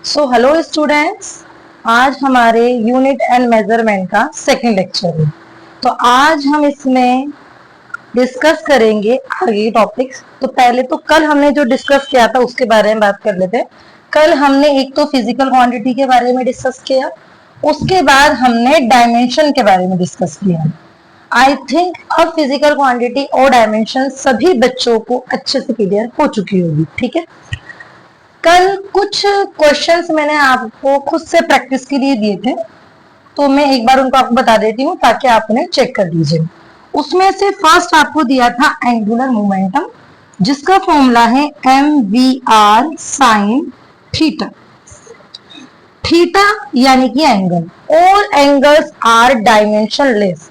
So hello students, आज हमारे unit and measurement का सेकंड लेक्चर है। तो आज हम इसमें डिस्कस करेंगे आगे टॉपिक्स। तो पहले तो कल हमने जो डिस्कस किया था उसके बारे में बात कर लेते हैं। कल हमने एक तो फिजिकल क्वांटिटी के बारे में डिस्कस किया, उसके बाद हमने डायमेंशन के बारे में डिस्कस किया। आई थिंक अब फिजिकल क्वांटिटी और डायमेंशन सभी बच्चों को अच्छे से क्लियर हो चुकी होगी। ठीक है, कल कुछ क्वेश्चंस मैंने आपको खुद से प्रैक्टिस के लिए दिए थे, तो मैं एक बार उनको आपको बता देती हूँ ताकि आप उन्हें चेक कर लीजिए। उसमें से फर्स्ट आपको दिया था एंगुलर मोमेंटम, जिसका फॉर्मूला है mvr sin थीटा। थीटा यानी कि एंगल, और एंगल्स आर डायमेंशनलेस।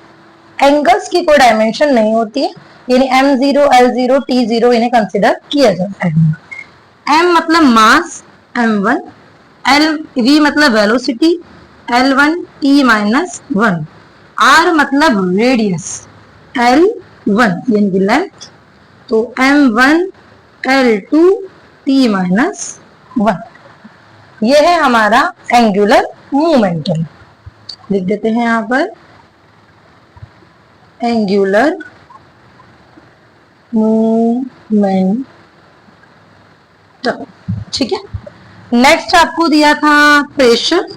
एंगल्स की कोई डायमेंशन नहीं होती है, यानी m0 l0 t0 इन्हें कंसिडर किया जाता है। m मतलब मास m1, v मतलब velocity l1 t minus 1, r मतलब रेडियस l1 यानी कि लेंथ, तो m1 l2 t माइनस 1। यह है हमारा एंगुलर मोमेंटम। लिख देते हैं यहां पर एंगुलर मोमेंटम। ठीक है, नेक्स्ट आपको दिया था प्रेशर।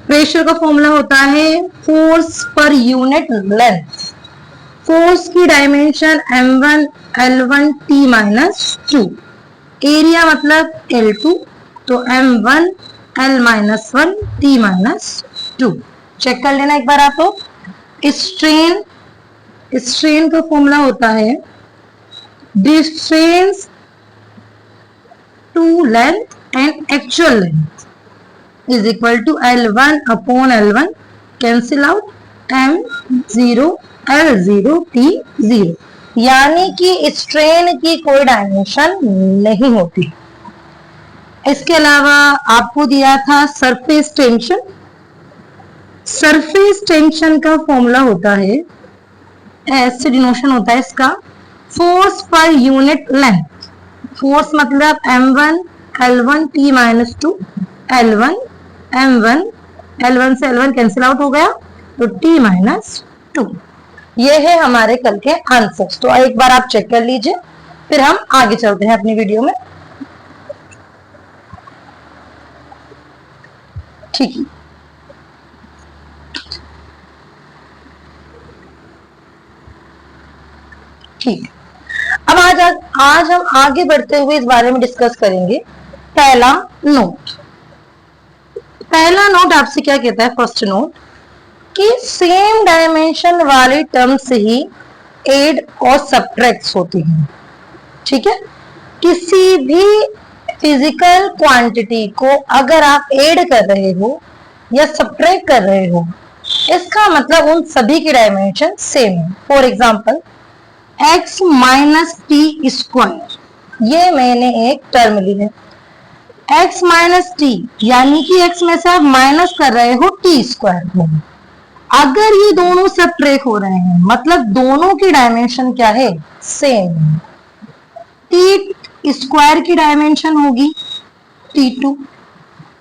प्रेशर का फॉर्मूला होता है फोर्स पर यूनिट लेंथ। फोर्स की dimension m1 l1 t minus 2, area मतलब l2, तो m1 l minus 1 t minus 2। Check कर लेना एक बार आप लोग। स्ट्रेन का फॉर्मूला होता है difference to length and actual length is equal to L1 upon L1, cancel out M0 L0 T0, यानी कि स्ट्रेन की कोई डायमेंशन नहीं होती। इसके अलावा आपको दिया था सरफेस टेंशन। सरफेस टेंशन का फॉर्मूला होता है, ऐसे डिनोशन होता है इसका, फोर्स पर यूनिट लेंथ। फोर्स मतलब m1 l1 t minus 2, l1 m1 l1 से l1 कैंसिल आउट हो गया, तो t माइनस 2। ये है हमारे कल के आंसर्स। तो एक बार आप चेक कर लीजिए, फिर हम आगे चलते हैं अपनी वीडियो में। ठीक है, ठीक है। अब आज हम आगे बढ़ते हुए इस बारे में डिस्कस करेंगे। पहला नोट आपसे क्या कहता है, फर्स्ट नोट, कि सेम डायमेंशन वाली टर्म्स ही एड और सब्ट्रैक्ट होती हैं। ठीक है, किसी भी फिजिकल क्वांटिटी को अगर आप ऐड कर रहे हो या सब्ट्रैक्ट कर रहे हो, इसका मतलब उन सभी की डायमेंशन सेम है। For example x minus T square, ये मैंने एक टर्म ली है x माइनस टी, यानी कि x में से आप माइनस कर रहे हो टी स्क्वायर को। अगर ये दोनों सब्ट्रैक्ट हो रहे हैं, मतलब दोनों की डायमेंशन क्या है, सेम। टी स्क्वायर की डायमेंशन होगी t2,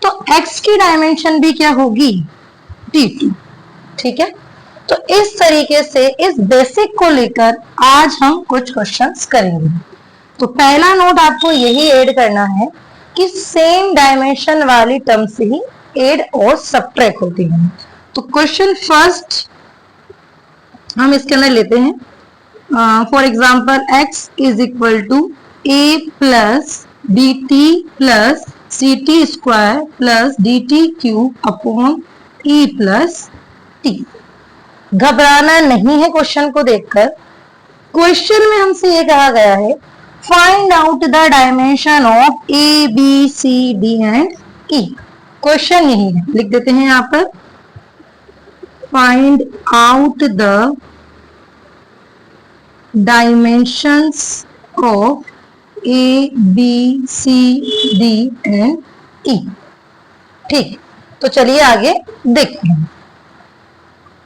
तो x की डायमेंशन भी क्या होगी, t2। ठीक है, तो इस तरीके से इस बेसिक को लेकर आज हम कुछ क्वेश्चंस करेंगे। तो पहला नोट आपको यही ऐड करना है कि सेम डायमेंशन वाली टर्म से ही ऐड और सब्ट्रैक्ट होती है। तो क्वेश्चन फर्स्ट हम इसके अंदर लेते हैं। For example x is equal to a plus D T plus C T square plus D T cube upon E plus T. घबराना नहीं है क्वेश्चन को देखकर। क्वेश्चन में हमसे ये कहा गया है find out the dimension of A B C D and E. Question यही है, लिख देते हैं यहां पर find out the dimensions of A B C D and E. ठीक, तो चलिए आगे देखते हैं।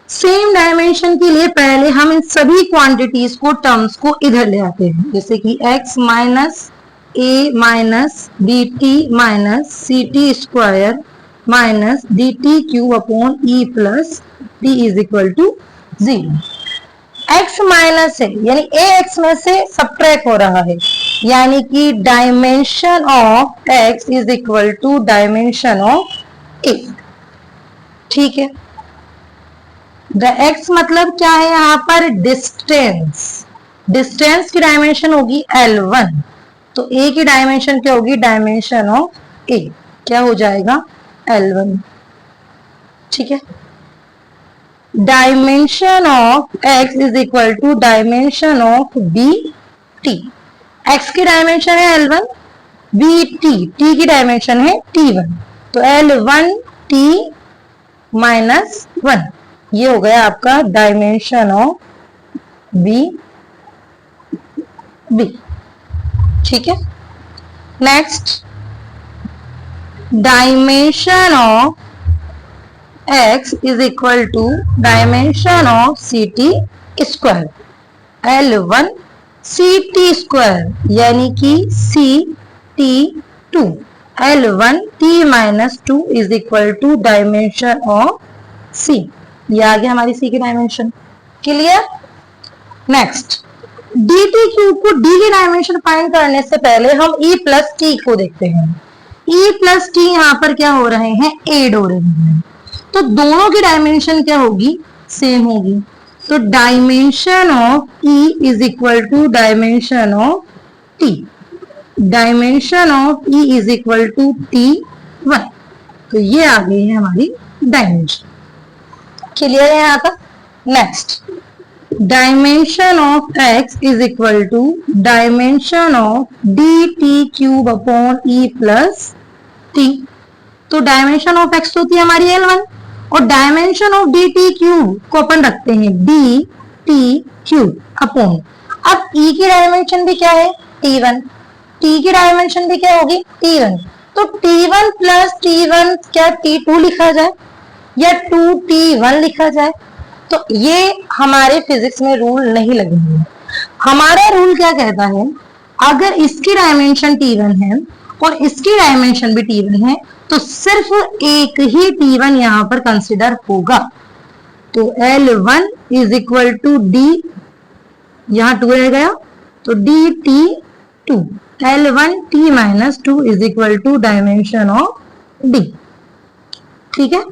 सेम डायमेंशन के लिए पहले हम इन सभी क्वांटिटीज को, टर्म्स को इधर ले आते हैं, जैसे कि x minus A minus D T minus C T square minus D T cube upon E plus D is equal to 0। x minus है यानी ए एक्स में से सबट्रैक्ट हो रहा है, यानी कि dimension of x is equal to dimension of A. ठीक है, x मतलब क्या है यहाँ पर डिस्टेंस, डिस्टेंस की डायमेंशन होगी L1, तो a की डायमेंशन क्या होगी, डायमेंशन ऑफ a क्या हो जाएगा L1। ठीक है, dimension of x is equal to dimension of B T. x की डायमेंशन है L1, बी टी की डायमेंशन है T1, तो L1 T माइनस 1 ये हो गया आपका डायमेंशन ऑफ बी। ठीक है, next dimension of x is equal to dimension of C T square, L1 C T square यानी कि C T 2, L1 t minus 2 is equal to dimension of c। ये आ गया हमारी c की dimension. Clear, next D T cube को d की dimension find करने से पहले हम e प्लस टी को देखते हैं। e प्लस टी यहाँ पर क्या हो रहे हैं, एड हो रहे हैं, तो दोनों की डायमेंशन क्या होगी, सेम होगी, तो dimension of e is equal to dimension of t, dimension of e is equal to t1, तो ये आ गई है हमारी डायमेंशन। क्लियर है यहाँ तक। Next dimension of x is equal to dimension of D T cube upon E plus T, तो dimension of x होती है हमारी L1 और dimension of D T cube को अपन रखते हैं डी टी क्यूब अपॉन, अब e की डायमेंशन भी क्या है T1, t की डायमेंशन भी क्या होगी T1, तो T1 प्लस T1 क्या T2 लिखा जाए या 2T1 लिखा जाए, तो ये हमारे फिजिक्स में रूल नहीं लगेंगे। हमारा रूल क्या कहता है, अगर इसकी डायमेंशन T1 है और इसकी डायमेंशन भी T1 है तो सिर्फ एक ही T1 यहाँ पर कंसिडर होगा, तो L1 is equal to D, यहाँ 2 रह गया तो DT2, L1 T minus 2 is equal to dimension of D। ठीक है,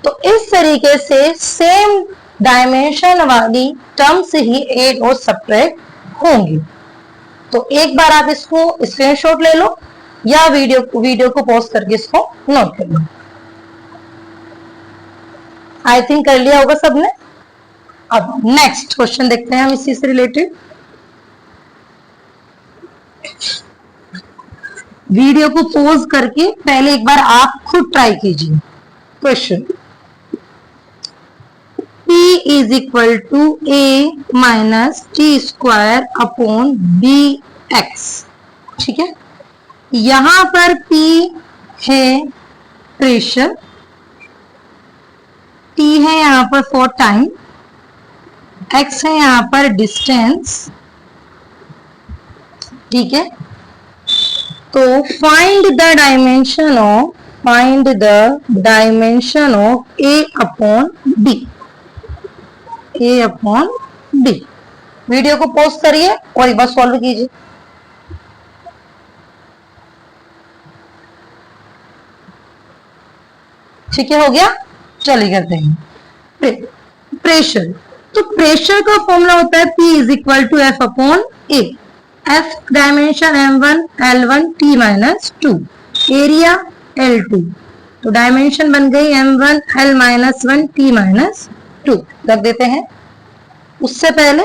तो इस तरीके से सेम डायमेंशन वाली टर्म्स ही एड और सब्ट्रैक्ट होंगी। तो एक बार आप इसको स्क्रीनशॉट ले लो या वीडियो को पॉज करके इसको नोट कर लो। आई थिंक कर लिया होगा सबने। अब नेक्स्ट क्वेश्चन देखते हैं हम इसी से रिलेटेड। वीडियो को पॉज करके पहले एक बार आप खुद ट्राई कीजिए। Question P is equal to a minus T square upon B X. ठीक है, यहां पर P है प्रेशर, T है यहां पर फॉर टाइम, X है यहां पर डिस्टेंस। ठीक है, तो find the dimension of A upon B, A upon B। Video को पॉज करिए और एक बार सॉल्व कीजिए। ठीक है, हो गया। चलिए करते हैं प्रेशर। तो प्रेशर का फॉर्मूला होता है P is equal to F upon A। F dimension M1 L1 T minus 2, area L2, तो डायमेंशन बन गई M1 L minus 1 T minus 2 रख देते हैं। उससे पहले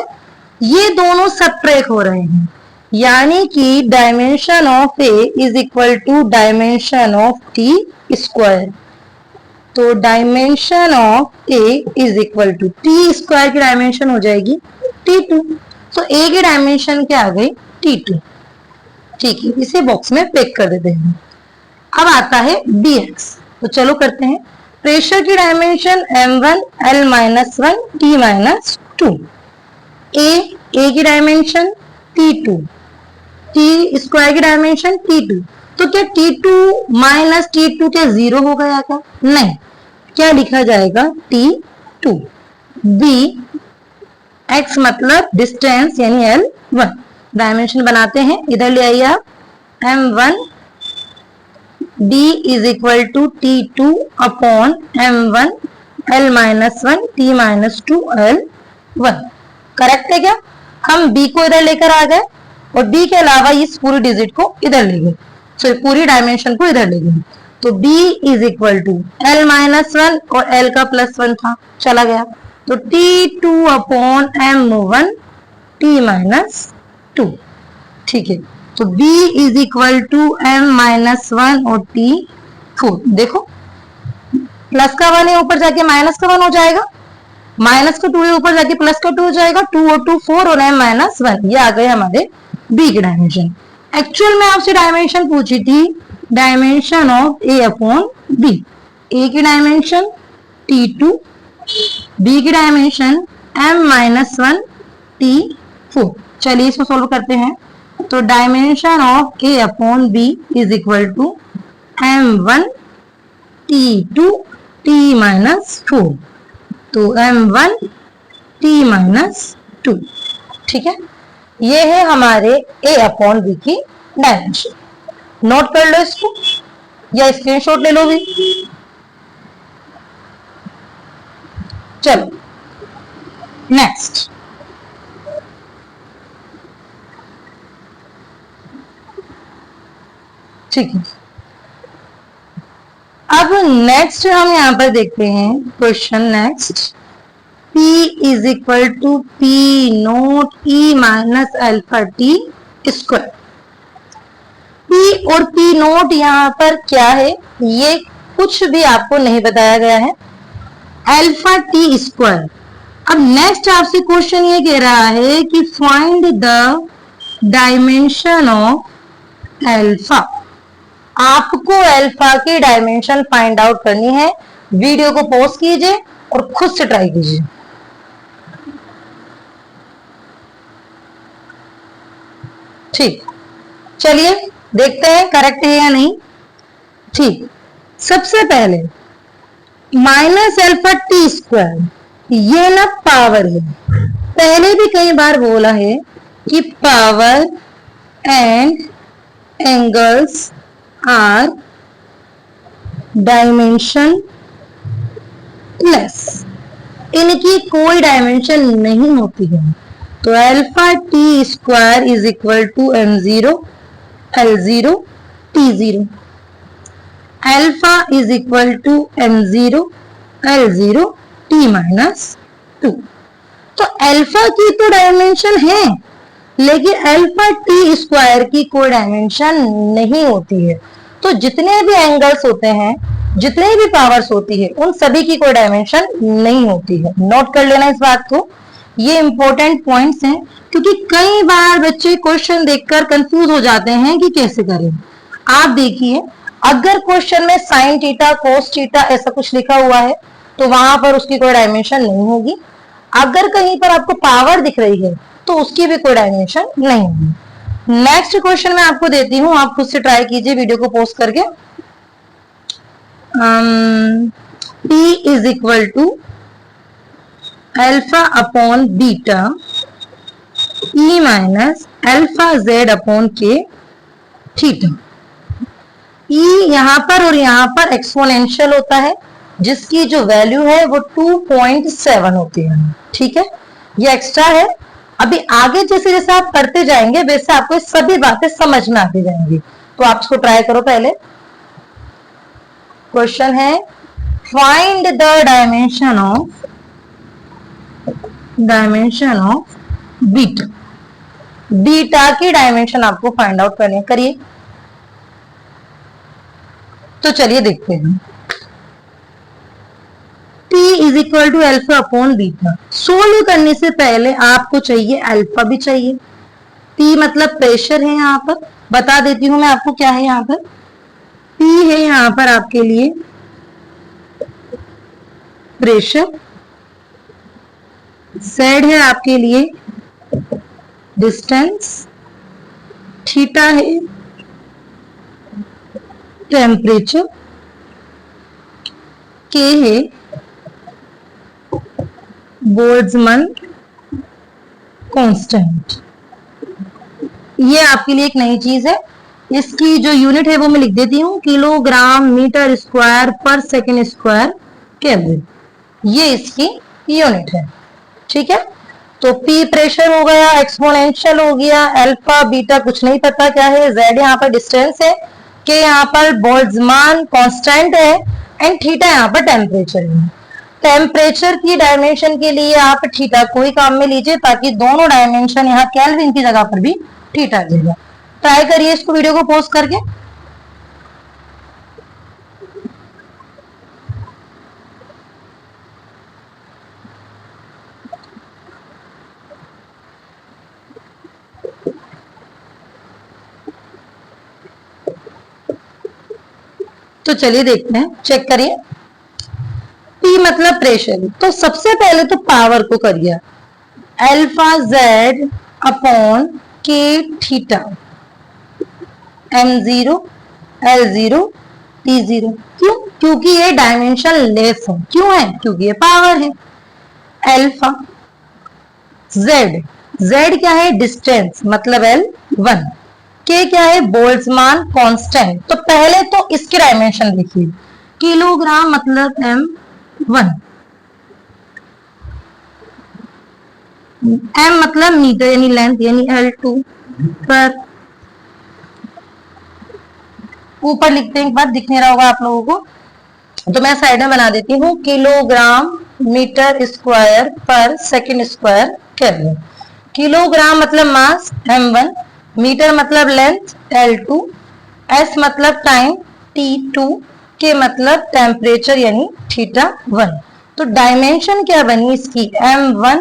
ये दोनों सबट्रैक्ट हो रहे हैं, यानी कि dimension of A is equal to dimension of T square, तो dimension of A is equal to T square की डायमेंशन हो जाएगी T2, तो A की डायमेंशन क्या आ गई T2। ठीक है, इसे बॉक्स में पैक कर देते हैं। अब आता है Bx, तो चलो करते हैं। प्रेशर की dimension M1 L minus 1 T minus 2, A की डायमेंशन T2, टी स्क्वायर की डायमेंशन T2, तो क्या T2 माइनस T2 क्या 0 हो गया क्या? नहीं, क्या लिखा जाएगा? T2। बी x मतलब डिस्टेंस यानी L1, डायमेंशन बनाते हैं, इधर ले आइए आप, M1 d is equal to T2 upon M1 L minus 1 T minus 2 L1। Correct है क्या? हम b को इधर लेकर आ गए और b के अलावा इस पूरी डिजिट को इधर ले गए, सॉरी पूरी डायमेंशन को इधर ले गए, तो b is equal to L minus 1 और L का प्लस 1 था, चला गया, तो T2 upon M1 T minus 2। ठीक है, तो b is equal to M minus 1 और T4। देखो प्लस का 1 है, ऊपर जाके माइनस का 1 हो जाएगा, माइनस का 2 है, ऊपर जाके प्लस का 2 हो जाएगा, 2 और 2 4 और M माइनस 1, ये आ गए हमारे b की डायमेंशन। एक्चुअल में आपसे डायमेंशन पूछी थी, dimension of a upon b। a की डायमेंशन T2, b की डायमेंशन M माइनस 1 T4। चलिए इसको सोल्व करते हैं, तो dimension of a upon b is equal to M1 T2 T minus 4, तो M1 T माइनस 2। ठीक है, ये है हमारे a अपॉन b की डायमेंशन। नोट कर लो इसको या स्क्रीनशॉट ले लो भी। चलो नेक्स्ट, ठीक है, अब नेक्स्ट हम यहाँ पर देखते हैं question next, P is equal to P nought E minus alpha T square. P और P नोट यहाँ पर क्या है, ये कुछ भी आपको नहीं बताया गया है, अल्फा T स्क्वायर। अब नेक्स्ट आपसे क्वेश्चन ये कह रहा है कि find the dimension of alpha. आपको अल्फा की डायमेंशन फाइंड आउट करनी है। वीडियो को पॉज कीजिए और खुद से ट्राई कीजिए। ठीक, चलिए देखते हैं करेक्ट है या नहीं। ठीक, सबसे पहले माइनस अल्फा टी स्क्वायर, ये ना पावर है, पहले भी कई बार बोला है कि power and angles are dimensionless, इनकी कोई डायमेंशन नहीं होती है। तो alpha T square is equal to M0 L0 T0, alpha is equal to M0 L0 T minus 2। तो अल्फा की तो डायमेंशन है, लेकिन अल्फा टी स्क्वायर की कोई डायमेंशन नहीं होती है। तो जितने भी एंगल्स होते हैं, जितने भी पावर्स होती है, उन सभी की कोई डायमेंशन नहीं होती है। नोट कर लेना इस बात को, ये इंपॉर्टेंट पॉइंट्स हैं, क्योंकि कई बार बच्चे क्वेश्चन देखकर कंफ्यूज हो जाते हैं कि कैसे करें। आप देखिए, अगर क्वेश्चन में साइन थीटा कोस थीटा ऐसा कुछ लिखा हुआ है तो वहां पर उसकी कोई डायमेंशन नहीं होगी। अगर कहीं पर आपको पावर दिख रही है तो उसकी भी कोई डायमेंशन नहीं होगी। नेक्स्ट क्वेश्चन मैं आपको देती हूं, आप खुद से ट्राई कीजिए वीडियो को पॉज करके। P is equal to alpha upon beta E minus alpha Z upon K theta. E यहां पर और यहां पर एक्सपोनेंशियल होता है, जिसकी जो वैल्यू है वो 2.7 होती है। ठीक है, ये एक्स्ट्रा है। अभी आगे जैसे जैसे आप करते जाएंगे वैसे आपको सभी बातें समझ में आती जाएंगी। तो आप इसको ट्राई करो। पहले क्वेश्चन है, find the dimension of beta. Beta की डायमेंशन आपको फाइंड आउट करनी है, करिए। तो चलिए देखते हैं। P is equal to alpha upon beta. Solve करने से पहले आपको चाहिए अल्फा भी चाहिए। P मतलब प्रेशर है, यहां पर बता देती हूं मैं आपको क्या है। यहां पर P है यहां पर आपके लिए प्रेशर, Z है आपके लिए डिस्टेंस, थीटा है टेम्परेचर, के है बोल्ट्जमान कांस्टेंट। ये आपके लिए एक नई चीज है, इसकी जो यूनिट है वो मैं लिख देती हूँ, किलोग्राम मीटर स्क्वायर पर सेकेंड स्क्वायर केल्विन, ये इसकी यूनिट है। ठीक है, तो P प्रेशर हो गया, एक्सपोनेंशियल हो गया, अल्फा बीटा कुछ नहीं पता क्या है, Z यहाँ पर डिस्टेंस है, K यहाँ पर बोल्ट्जमान कांस्टेंट है, एंड थीटा यहाँ पर टेम्परेचर है। टेम्परेचर की डायमेंशन के लिए आप थीटा को ही काम में लीजिए, ताकि दोनों डायमेंशन यहाँ केल्विन की जगह पर भी थीटा आ जाएगा। ट्राई करिए इसको वीडियो को पॉज करके। तो चलिए देखते हैं, चेक करिए। P मतलब प्रेशर, तो सबसे पहले तो पावर को करिए, alpha Z upon K theta M0 L0 T0। क्यों? क्योंकि ये डायमेंशन लेस है। क्यों है? क्योंकि ये पावर है। अल्फा Z क्या है? डिस्टेंस मतलब L1। के क्या है? Boltzmann constant. तो पहले तो इसके डायमेंशन देखिए, किलोग्राम मतलब M1, M मतलब मीटर यानी लेंथ यानी L2 पर, ऊपर लिखते हैं, एक बार दिख नहीं रहा होगा आप लोगों को, तो मैं साइड में बना देती हूँ, किलोग्राम मीटर स्क्वायर पर सेकंड स्क्वायर केल्विन। किलोग्राम मतलब मास M1, मीटर मतलब लेंथ L2, S मतलब टाइम T2, के मतलब टेम्परेचर यानी θ1। तो डायमेंशन क्या बनी इसकी? M1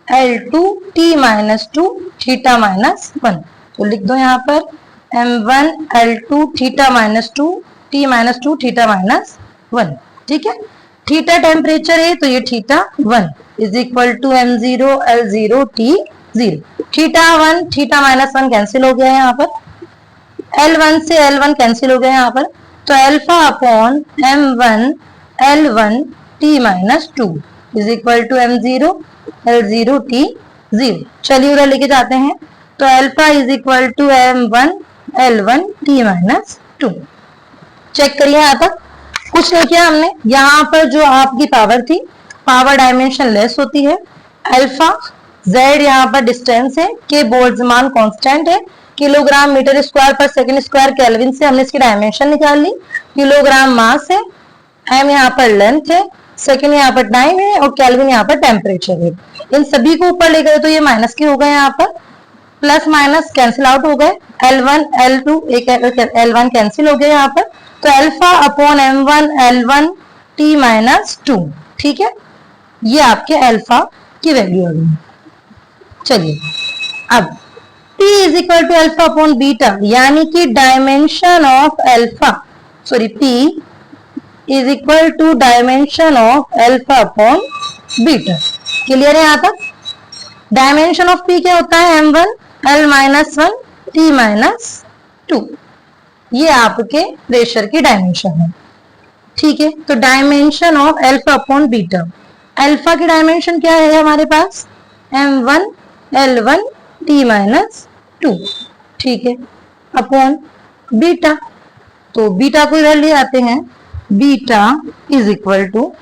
L2 T-2 θ-1। तो लिख दो यहाँ पर M1 L2 θ-2 T-2 θ-1। ठीक है, थीटा टेम्परेचर है तो ये θ1 is equal to M0 L0 T0। θ1 θ-1 cancel हो गया है यहाँ पर, L1 से L1 कैंसिल हो गया यहाँ पर, तो alpha upon M1 L1 T-2 is equal to M0 L0 T0। चलिए उधर लेके जाते हैं, तो alpha is equal to M1 L1 T-2। Check करिए यहाँ तक कुछ नहीं किया हमने। यहाँ पर जो आपकी पावर थी, पावर डायमेंशन लेस होती है। अल्फा Z यहाँ पर डिस्टेंस है, के बोल्ट्जमान कांस्टेंट है, किलोग्राम मीटर स्क्वायर पर सेकंड स्क्वायर केल्विन से हमने इसकी डायमेंशन निकाल ली। किलोग्राम मास है, M यहाँ पर लेंथ है, सेकंड यहाँ पर टाइम है, और केल्विन यहाँ पर टेम्परेचर है। इन सभी को ऊपर ले गए तो ये माइनस के हो गए, यहाँ पर प्लस माइनस कैंसिल आउट हो गए, L1 L2 एक L1 कैंसिल हो गया यहाँ पर, तो alpha upon M1 L1 T-2। ठीक है, ये आपके अल्फा की वैल्यू आ गई। चलिए अब P is equal to alpha upon beta, यानी कि dimension of alpha, sorry P is equal to dimension of alpha upon beta. Clear है यहाँ तक? डायमेंशन ऑफ P क्या होता है? M1 L-1 T-2। ये आपके प्रेशर की डायमेंशन है। ठीक है, तो dimension of alpha upon beta, alpha की डायमेंशन क्या है हमारे पास? M1 L1 T-2। ठीक है, अपॉन बीटा, तो बीटा को इधर ले आते हैं, beta is equal to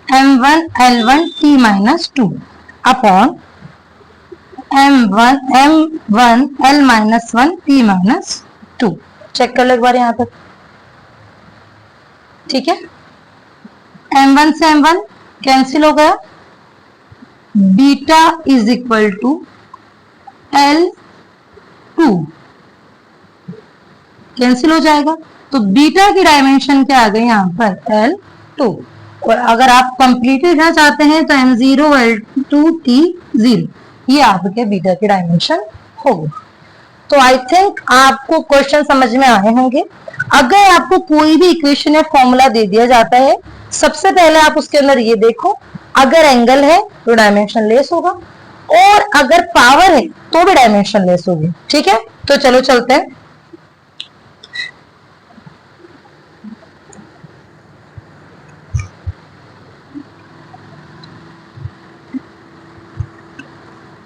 M1 L1 T-2 upon M1 L-1 T-2। Check कर लो एक बार यहाँ पर। ठीक है, M1 से M1 कैंसिल हो गया, beta is equal to L2 cancel हो जाएगा, तो बीटा की डायमेंशन क्या आ गई यहाँ पर? L2। और अगर आप कंप्लीट लिखना चाहते हैं तो M0 L2 T0, ये आपके बीटा की डायमेंशन होगी। तो आई थिंक आपको क्वेश्चन समझ में आए होंगे। अगर आपको कोई भी इक्वेशन या फॉर्मूला दे दिया जाता है, सबसे पहले आप उसके अंदर ये देखो, अगर एंगल है तो डायमेंशन लेस होगा, और अगर पावर है तो भी डायमेंशन लेस होगी। ठीक है, तो चलो चलते हैं।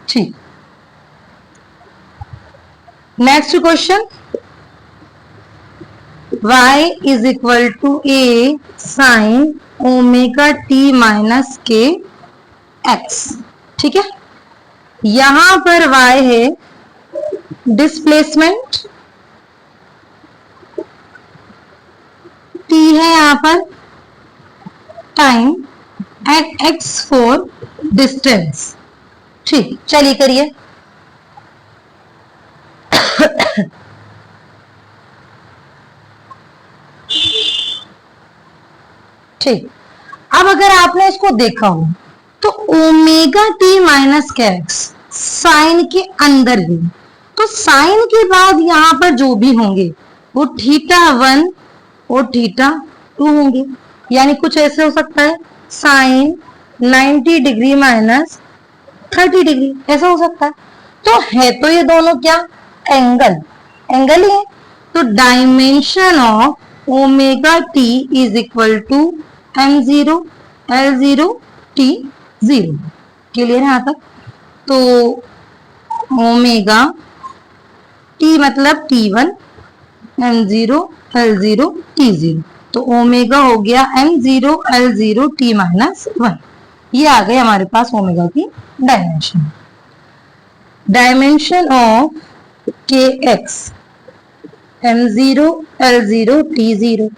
ठीक, next question, y is equal to a sine omega t minus K X. ठीक है, यहां पर y है डिस्प्लेसमेंट, t है यहां पर time and x for distance. ठीक, चलिए करिए। ठीक, अब अगर आपने इसको देखा हो तो omega T minus K x sign के अंदर ही, तो साइन के बाद यहां पर जो भी होंगे वो θ1 और θ2 होंगे। यानी कुछ ऐसे हो सकता है साइन 90 डिग्री माइनस 30 डिग्री, ऐसा हो सकता है। तो है तो ये दोनों क्या एंगल, एंगल ही है। तो dimension of omega T is equal to m0 L0 T0। Clear है यहां तक? तो ओमेगा टी मतलब T1 m0 L0 T0, तो ओमेगा हो गया m0 L0 T माइनस 1। ये आ गए हमारे पास ओमेगा की डायमेंशन। डायमेंशन ऑफ के एक्स m0 L0 T0,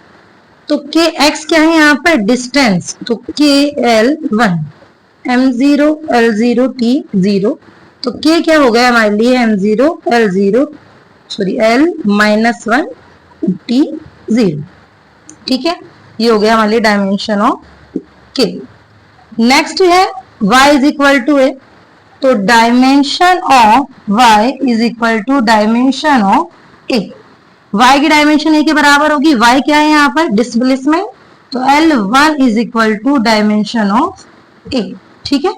तो के एक्स क्या है यहाँ पर डिस्टेंस, तो के L1 m0 L0 T0, तो के क्या हो गया हमारे लिए m0 L0 sorry L minus 1 T0। ठीक है, ये हो गया हमारे लिए डायमेंशन ऑफ के। नेक्स्ट है y is equal to A, तो dimension of y is equal to dimension of A. y की डायमेंशन a के बराबर होगी, y क्या है यहाँ पर डिस्प्लेसमेंट, तो L1 is equal to dimension of a। ठीक है,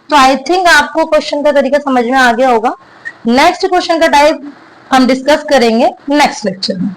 तो आई थिंक आपको क्वेश्चन का तरीका समझ में आ गया होगा। नेक्स्ट क्वेश्चन का टाइप हम डिस्कस करेंगे नेक्स्ट लेक्चर में।